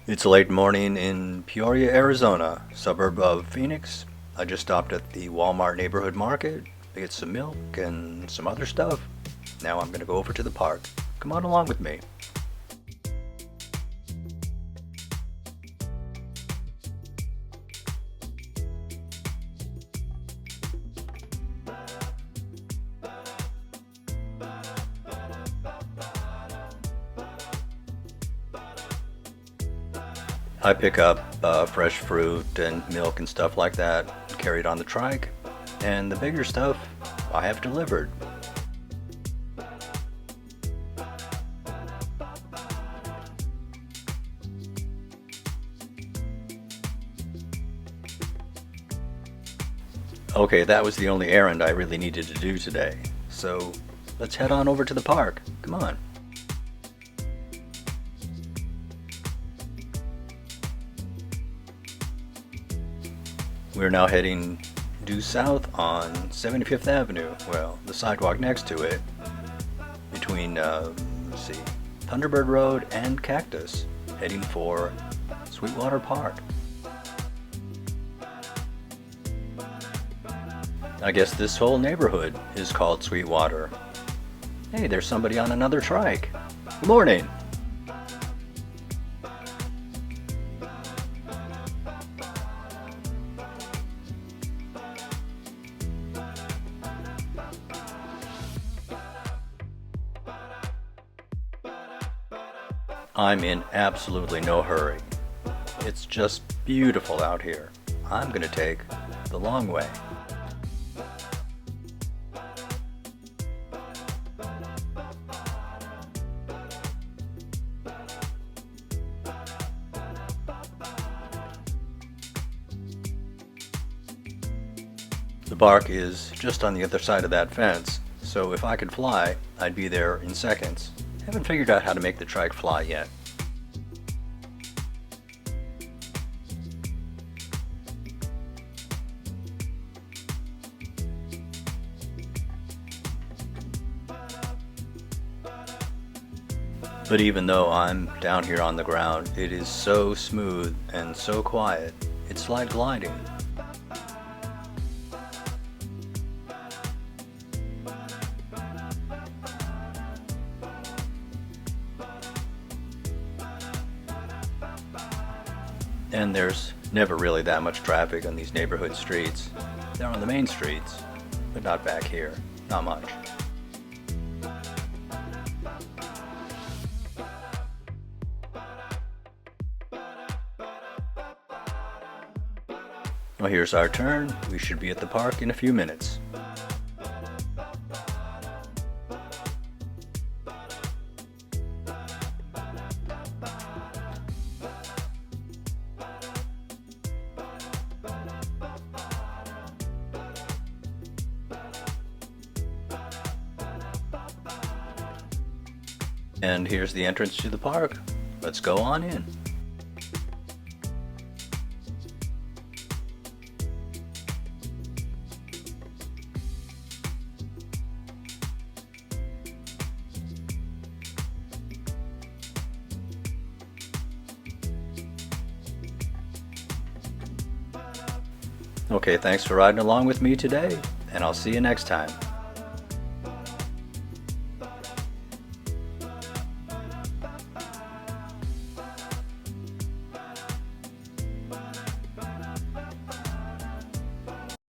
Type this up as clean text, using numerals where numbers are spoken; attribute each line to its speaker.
Speaker 1: It's late morning in Peoria, Arizona, suburb of Phoenix. I just stopped at the Walmart neighborhood market to get some milk and some other stuff. Now I'm gonna go over to the park. Come on along with me. I pick up fresh fruit and milk and stuff like that, carry it on the trike, and the bigger stuff I have delivered. Okay, that was the only errand I really needed to do today, so let's head on over to the park. Come on. We're now heading due south on 75th Avenue, well, the sidewalk next to it, between, Thunderbird Road and Cactus, heading for Sweetwater Park. I guess this whole neighborhood is called Sweetwater. Hey, there's somebody on another trike. Good morning. I'm in absolutely no hurry. It's just beautiful out here. I'm gonna take the long way. The park is just on the other side of that fence, so if I could fly, I'd be there in seconds. Haven't figured out how to make the trike fly yet. But even though I'm down here on the ground, it is so smooth and so quiet, it's like gliding. And there's never really that much traffic on these neighborhood streets. They're on the main streets, but not back here. Not much. Well, here's our turn. We should be at the park in a few minutes. And here's the entrance to the park. Let's go on in. Okay, thanks for riding along with me today, and I'll see you next time.